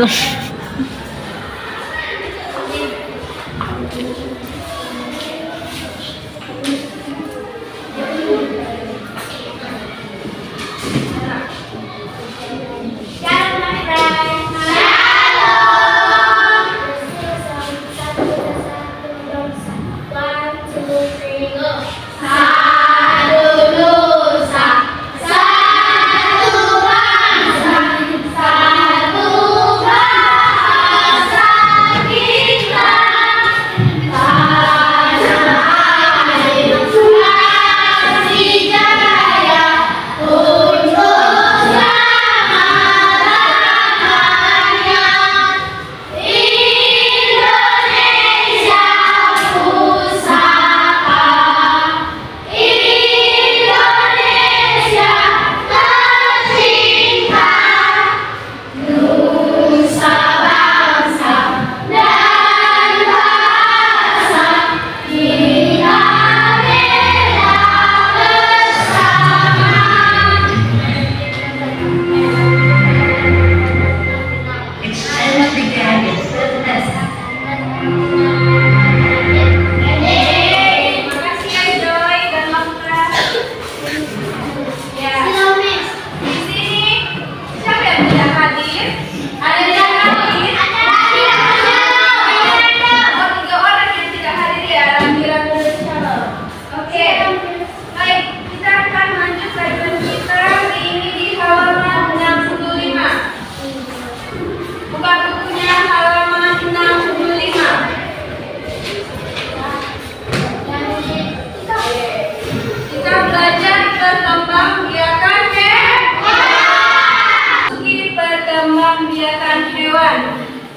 belum.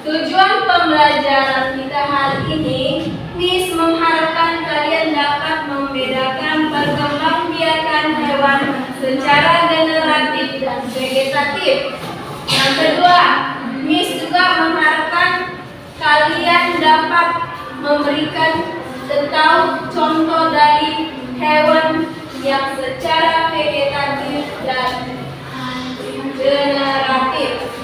Tujuan pembelajaran kita hari ini, Miss mengharapkan kalian dapat membedakan perkembangbiakan hewan secara generatif dan vegetatif. Yang kedua, Miss juga mengharapkan kalian dapat memberikan contoh dari hewan yang secara vegetatif dan generatif.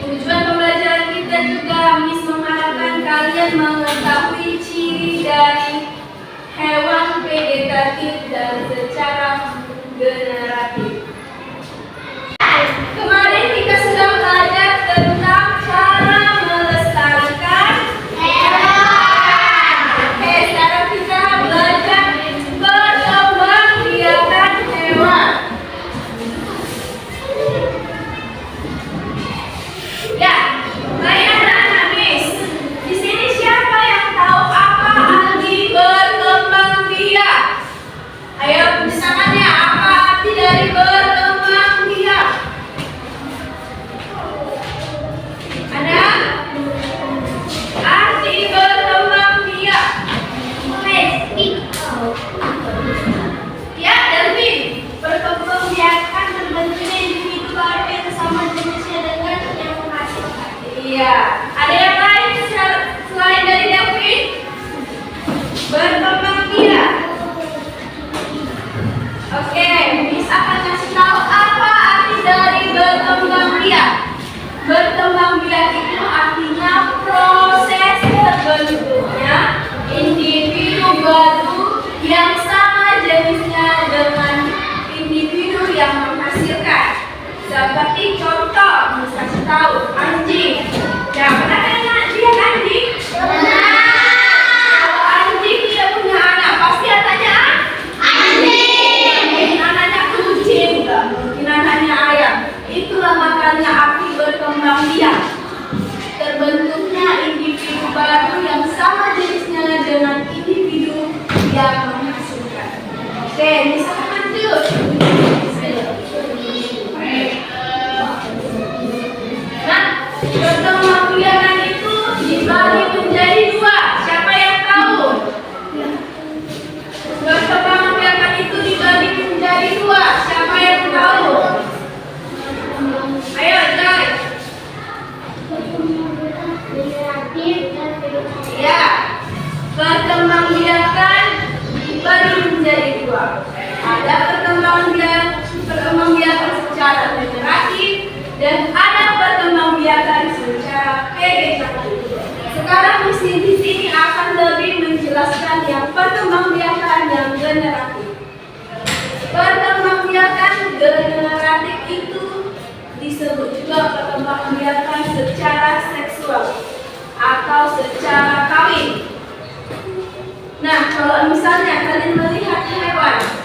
Tujuan pembelajaran kita juga, Miss mengharapkan kalian mengetahui ciri dari hewan vegetatif dan secara generatif. Kemarin kita sudah belajar tentang cara melestarikan hewan. Oke, sekarang kita belajar perkembangbiakan hewan. Ya, baik anak-anak Miss. Di sini siapa yang tahu apa arti berkembang biak? Ayo tulis tangannya, apa arti dari berkembang biak? Ada? Arti berkembang biak. Ya, Delvin. Berkembang biakan terbentuknya individu baru yang sama jenisnya dengan yang menghasilkan. Iya. Ada yang lain selain dari Delvin? Berkembang biak. Oke, Miss akan kasih tahu apa arti dari berkembang biak. Berkembang biak itu artinya proses terbentuknya individu baru yang sama jenisnya dengan individu yang menghasilkan. Seperti contoh, Miss kasih tahu anjing. Ya, pernah kan lihat anjing? Pernah. Kalau anjing dia punya anak, pasti anaknya anjing. Mungkin anaknya kucing, mungkin anaknya ayam. Itulah makanya arti berkembang biak. Terbentuknya individu baru yang sama jenisnya dengan individu yang menghasilkan. Oke, Miss akan lanjut. Nah, perkembangbiakan itu dibagi menjadi dua. Siapa yang tahu? Perkembangbiakan itu dibagi menjadi dua. Siapa yang tahu? Ayo, Joy. Ya, perkembangbiakan dibagi menjadi dua. Ada perkembangbiakan secara generatif dan ada perkembangbiakan perkembangbiakan yang generatif. Perkembangbiakan generatif itu disebut juga perkembangbiakan secara seksual atau secara kawin. Nah, kalau misalnya kalian melihat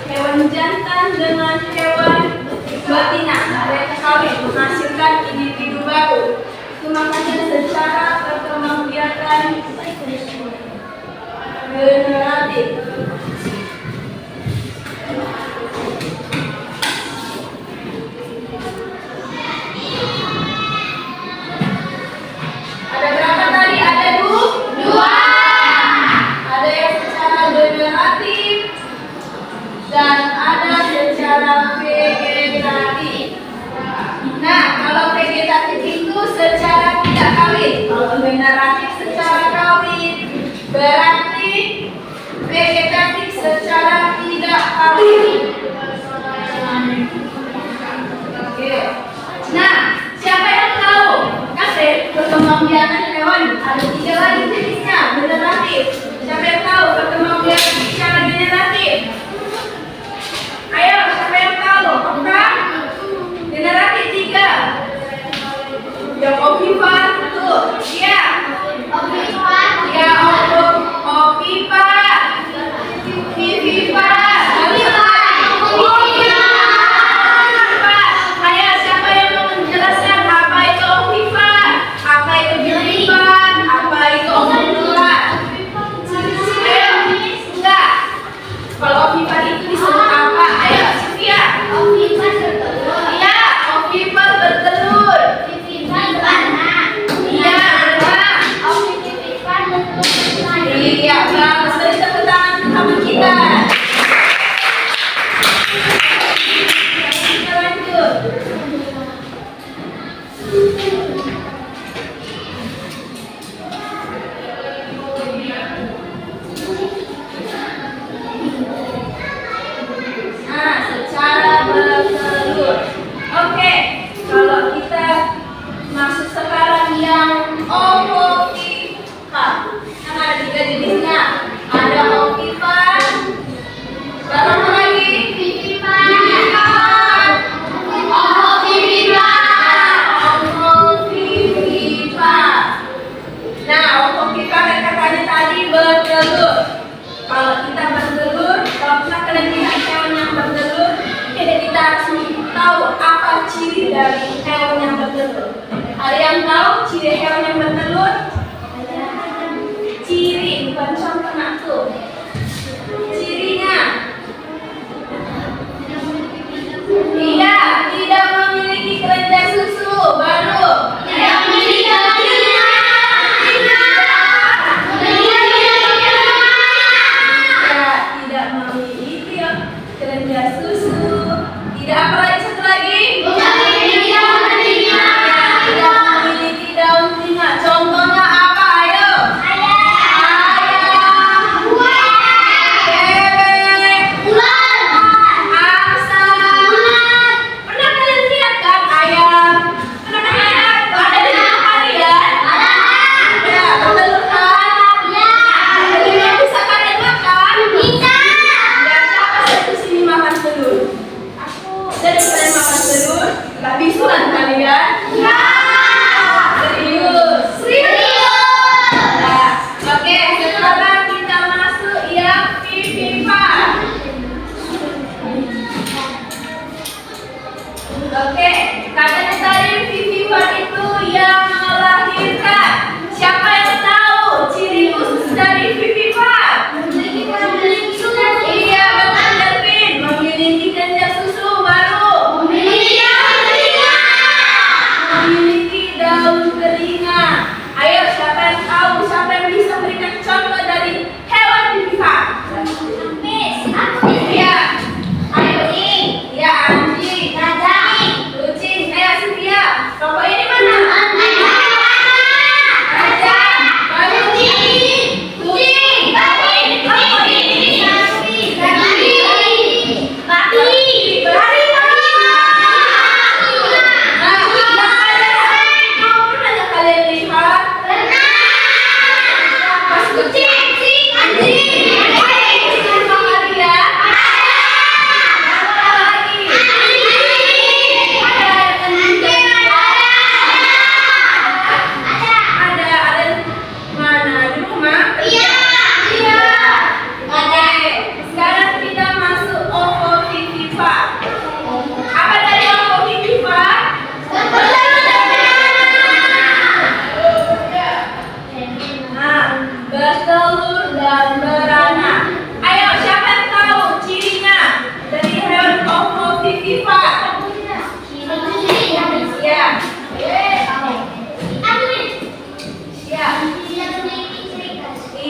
hewan jantan dengan hewan betina, mereka kawin menghasilkan individu baru. Itu makanya secara perkembangbiakan generatif. Ada berapa tadi? Ada dua. Ada yang secara generatif dan ada secara vegetatif. Nah, kalau vegetatif itu secara tidak kawin, kalau generatif secara kawin, berarti vegetatif secara tidak kawin. Oke. Nah, siapa yang tahu? Kasih perkembangbiakan hewan ada 3 lagi jenisnya generatif. Siapa yang tahu perkembangbiakan secara generatif? Ayo, siapa yang tahu? Oke. Generatif 3. Yang ovipar tuh. Iya. Ovipar. Ya, ovipar. Vivipar. Kalau ovipar itu disebut apa? Ayo, Sylvia. Ovipar bertelur. Iya, ovipar bertelur. Vivipar beranak. Iya, beranak. Ovipar bertelur. Iya, bagus. Beri tepuk tangan sama kita. Kita lanjut. Secara bertelur. Oke, kalau kita masuk sekarang yang ovipar. Kan ada 3 jenisnya. Ada ovipar. Berapa lagi? Vivipar. Ovipar. Nah, ovipar katanya tadi bertelur. Kalau kita bertelur, kalau kalian lihat hewan yang bertelur, kita harus tahu apa ciri dari hewan yang bertelur. Ada yang tahu ciri hewan yang bertelur? Ciri, bukan contoh naktu. Cirinya, iya, tidak memiliki kelenjar susu. Baru, tidak memiliki kelenjar susu. Tidak apa lagi? Satu lagi? Tidak memiliki daun telinga.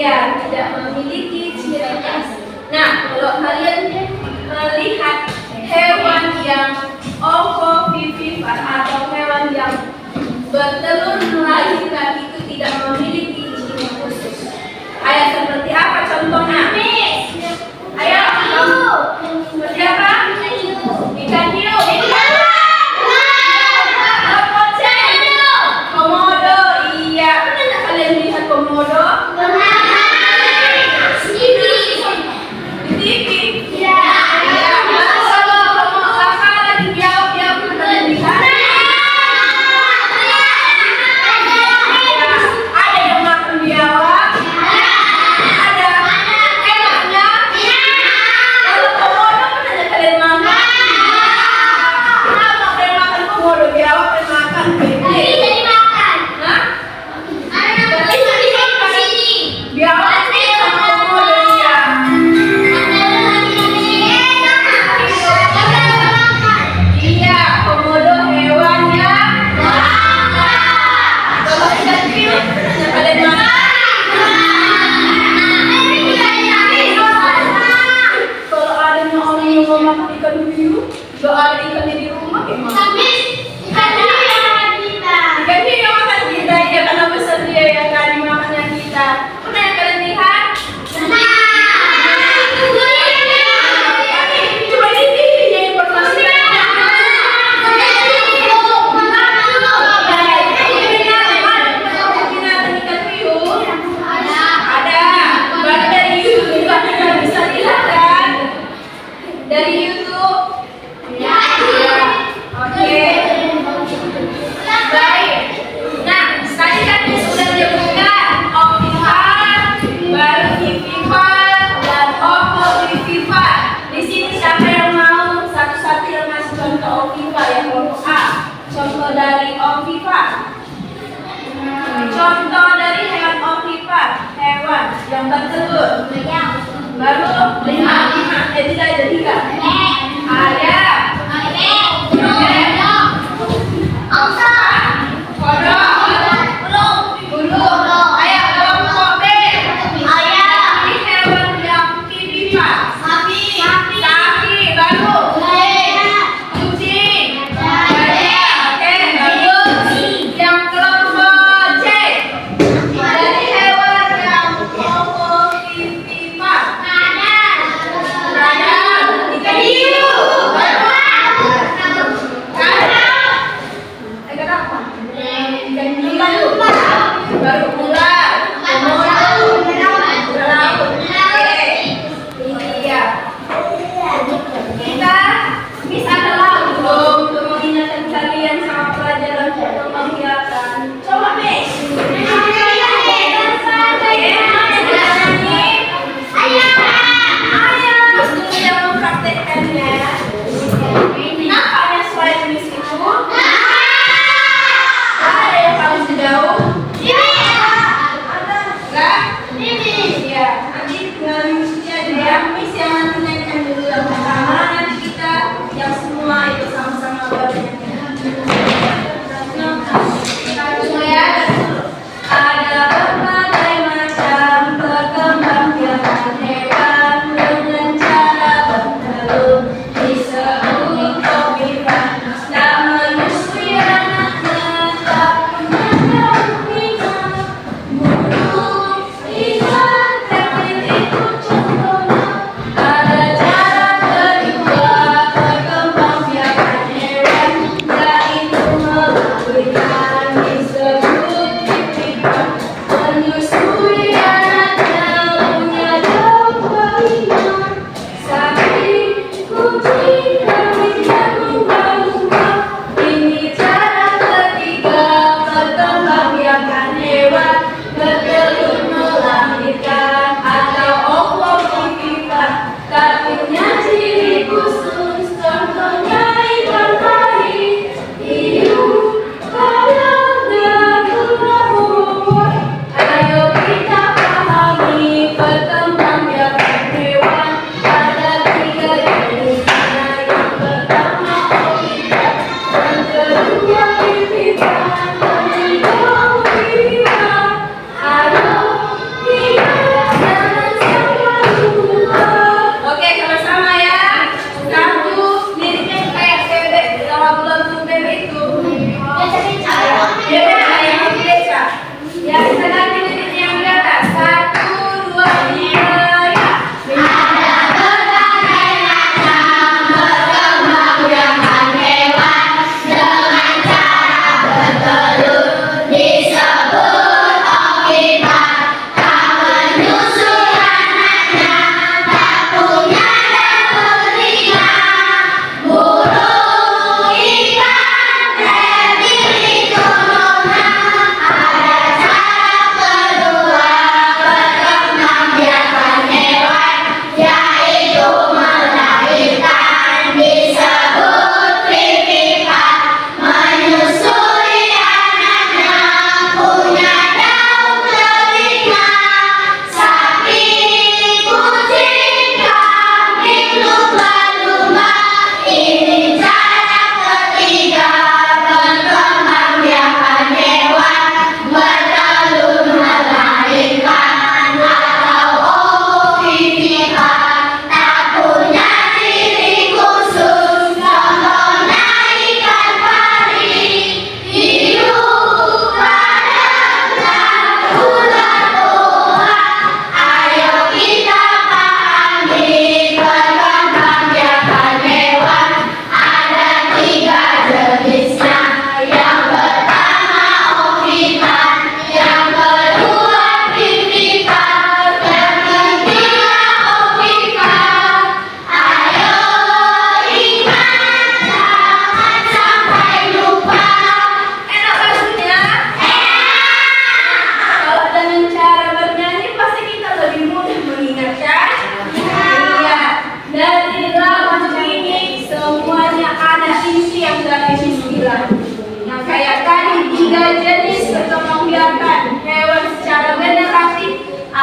Iya, tidak memiliki ciri khas. Nah, kalau kalian melihat hewan yang ovovivipar atau hewan yang bertelur melahirkan itu tidak memiliki ciri khusus. Kayak seperti apa contohnya? Ayo, kamu seperti apa? Ikan hiu. Komodo, iya. Pernah kalian lihat komodo? Contoh dari hewan ovipar, hewan yang bertelur. Baru lima, tidak ada tiga. Ada. Ikan hiu.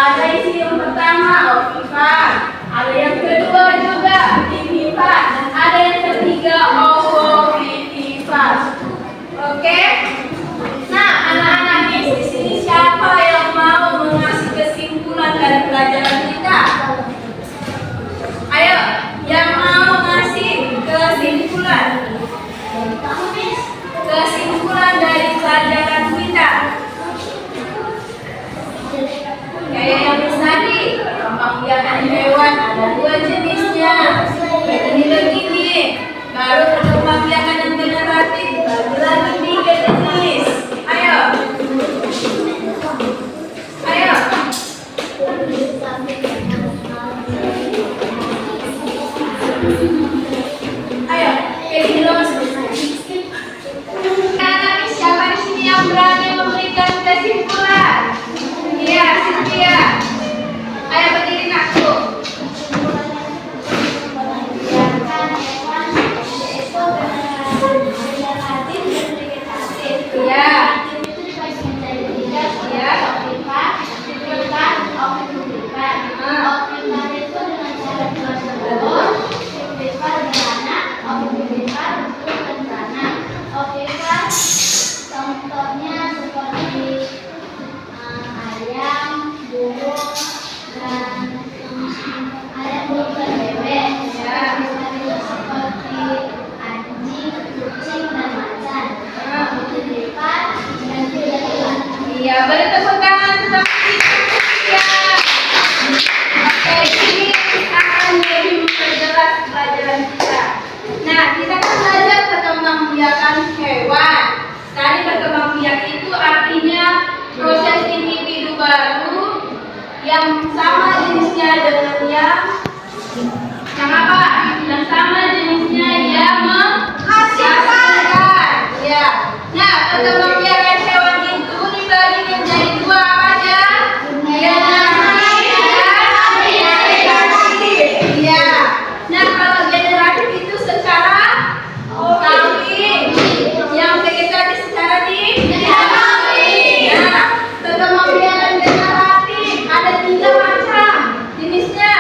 Ada isi yang pertama, Ovipa. Ada yang kedua juga, Vivipa. Dan ada yang ketiga, Ovovivipa. Oke? Nah, anak-anak di sini siapa yang mau mengasih kesimpulan dari pelajaran kita? Ayo, yang mau ngasih kesimpulan. Kesimpulan dari pelajaran kita. Kayak yang tadi, pembiakan hewan ada dua jenisnya. Begini begini. Baru pembiakan yang generatif, lagi tiga jenis. Ayo. Ayo. Ayo, pilih dulu. Siapa di sini yang berani memberikan kesimpulan? Iya, Cynthia. Ayo berdiri nakku. Iya. Contohnya seperti ayam, burung, dan ayam, burung, dan bebek. Seperti anjing, kucing, dan macan. Itu lipat dan tidak lipat. Iya, beri tepuk tangan untuk ya. Oke, ini akan lebih memperjelas pelajaran kita. Nah, kita kan belajar perkembangbiakan hewan. Tadi perkembangbiak itu artinya proses individu baru yang sama jenisnya dengan yang apa? Yang sama jenisnya yang menghasilkan. Ya. Nah, perkembangbiakan hewan itu dibagi menjadi dua apa aja? Generatif dan vegetatif. Ya. Nah, kalau generatif itu secara kawin, yang vegetatif secara kawin. Nah, perkembangbiakan generatif ada 3 macam jenisnya.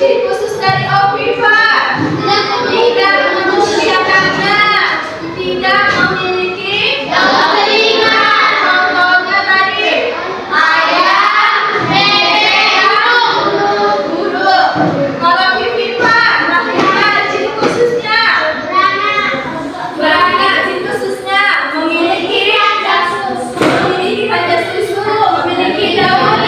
Ciri khusus dari Ovipa tidak manusia karena tidak memiliki telinga. Contohnya tadi ayam, bebek, burung. Kalau Vivipa, ada ciri khususnya. Beranak, ciri khususnya memiliki panjang susu, memiliki daun.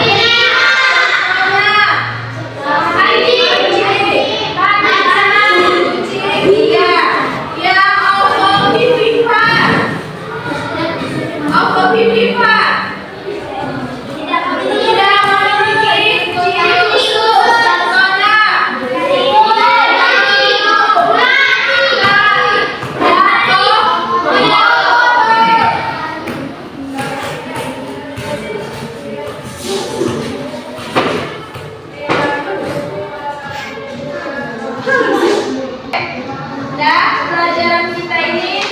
Pelajaran kita ini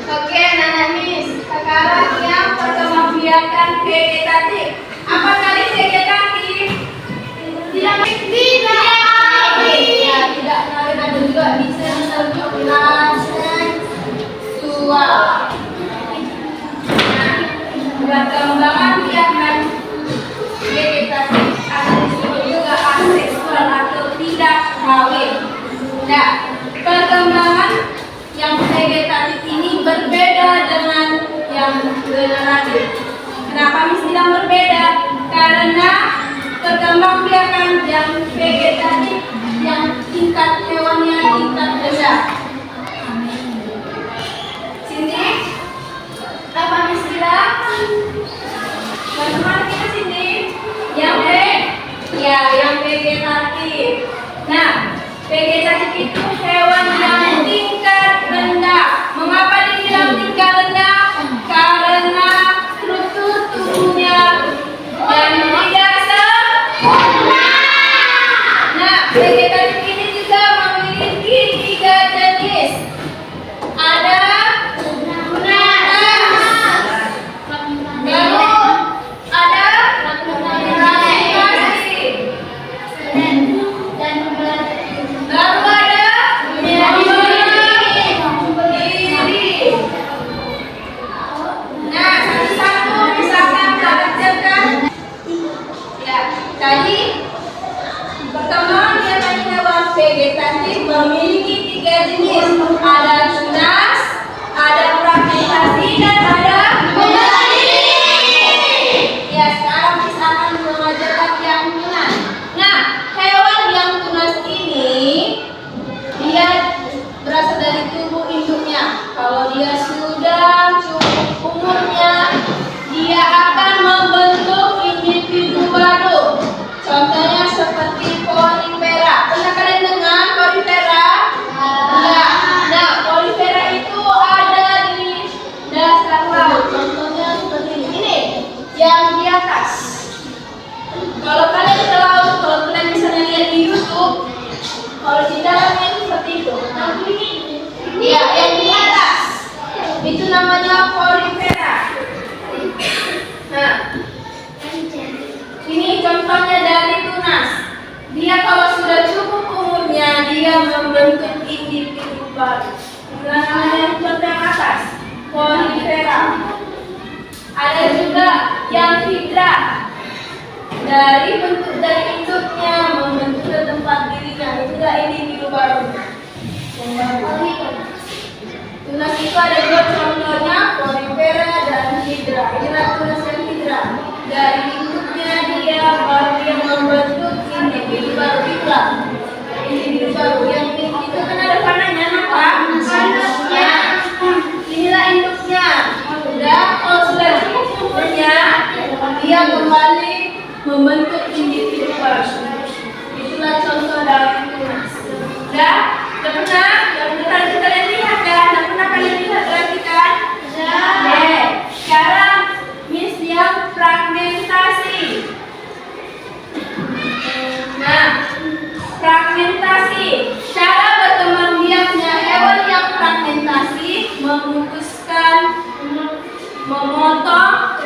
oke, Nana Miss. Sekarang yang perkembangbiakan vegetatif. Apa kali vegetatif? Tidak ya, tidak ada juga bisa suap. Nah, perkembangan biakan vegetatif ada disebut juga aseksual atau tidak kawin. Nah, perkembangan yang vegetatif ini berbeda dengan yang generatif. Kenapa Miss bilang berbeda? Karena perkembangbiakan yang vegetatif yang tingkat hewannya tingkat besar. Sini, apa Miss bilang? Bagaimana kita sini? Yang vegetatif. Nah, vegetatif itu hewan yang tingkat rendah. Mengapa dibilang tingkat rendah? Karena struktur tubuhnya yang tidak sempurna. vegetatif memiliki 3 jenis. Ada tunas, ada fragmentasi, dan ada membeli. Ya, sekarang kita akan mengajarkan yang tunas. Nah, hewan yang tunas ini dia berasal dari tubuh induknya. Kalau dia sudah cukup umurnya, dia akan membentuk individu baru. Contohnya seperti Porifera. Pernah kalian dengar Porifera? Enggak. Nah, Porifera itu ada di dasar laut. Contohnya seperti ini. Ini yang di atas. Kalau kalian ke laut, kalau kalian misalnya lihat di YouTube, kalau di dalamnya itu seperti itu. Ya, yang di atas itu namanya Porifera. Nah, ini contohnya dari tunas. Dia kalau sudah cukup umurnya, dia membentuk individu baru. Namanya contoh yang atas, Porifera. Ada juga yang Hydra. Dari bentuk dari induknya membentuk ke tempat dirinya. Itulah individu baru. Tunas itu ada 2 contohnya, Porifera dan Hydra. Inilah tunas yang Hydra. Dari induknya dia baru yang membentuk individu baru. Itulah individu baru. Yang itu kan ada panahnya, apa? Induknya. Inilah induknya. Kalau sudah cukup umurnya, dia kembali membentuk individu baru. Itulah contoh dari tunas. Udah pernah kalian lihat kan? Pernah kalian lihat lagi kan? Sekarang Miss yang fragmentasi. Nah, fragmentasi. Cara berkembang biaknya hewan yang fragmentasi memutuskan memotong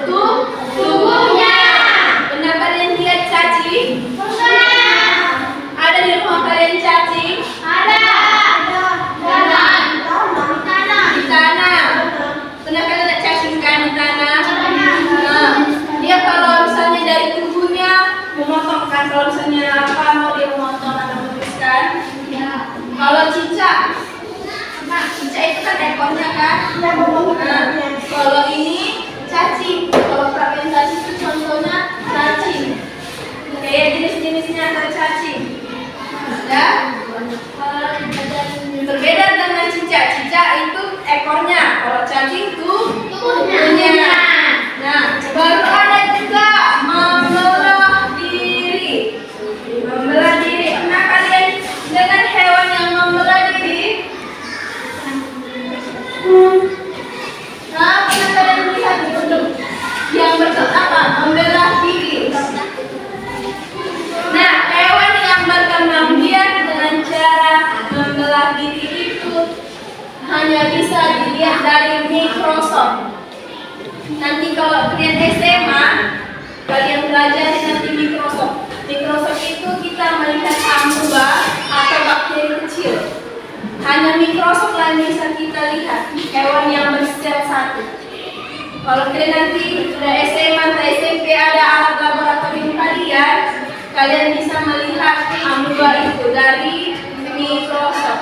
tubuhnya. Pernah kalian lihat cacing? Ada di rumah kalian cacing? Ada. Di tanah. Pernah kalian lihat cacing kan di tanah? Nah, dia kalau misalnya dari tubuhnya memotong kan, kalau misalnya apa mau dia memotong atau menuliskan? Kalau cicak, nah cicak itu kan ekornya kan? Nah, kalau ini cacing. Kalau fragmentasi itu contohnya cacing. Kayak jenis-jenisnya ada cacing. Ya. Berbeda dengan cicak. Cicak itu ekornya. Kalau cacing itu tubuhnya. Nah, baru ada juga membelah diri. Membelah diri. Pernah kalian dengan hewan yang membelah diri? Nah, pernah kalian melihat bentuk yang bentuk apa? Membelah diri. Nah, hewan yang berkembang biak dengan cara membelah diri itu hanya bisa dilihat dari mikroskop. Nanti kalau kalian SMA, kalian belajar nanti mikroskop. Mikroskop itu kita melihat amuba atau bakteri kecil. Hanya mikroskop yang bisa kita lihat hewan yang bersel satu. Kalau kalian nanti sudah SMA atau SMP ada alat laboratorium kalian bisa melihat amuba itu dari mikroskop.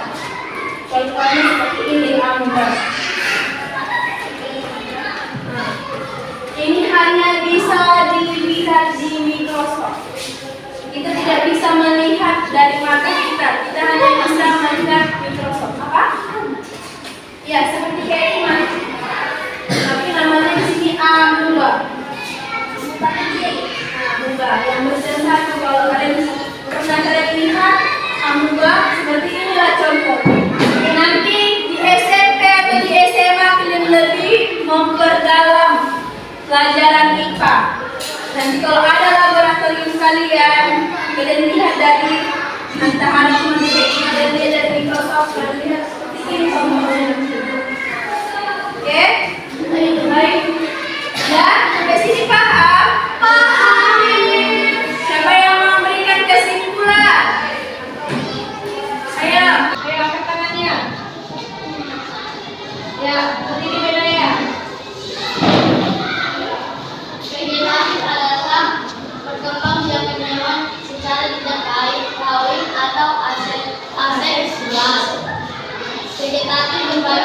Contohnya seperti ini amuba. Ini hanya bisa dilihat di mikroskop. Kita tidak bisa melihat dari mata kita. Kita hanya bisa melihat mikroskop. Apa? Ya, seperti kayak ini. Tapi namanya di sini amuba. Amuba yang bersel satu. Kalau kalian pernah lihat amuba seperti inilah contoh. Nanti di SMP atau di SMA kalian lebih memperdalam pelajaran IPA. Nanti kalau ada laboratorium kalian lihat dari entah ada kalian lihat dari mikroskop, kalian lihat seperti ini contohnya. Oke? Baik. Ya, sampai sini paham? Paham. Siapa yang memberikan kesimpulan? Ayo angkat tangannya. Ya, berdiri beda ya. Vegetasi adalah berkembang biak hewan secara tidak baik, kawin atau asal kembali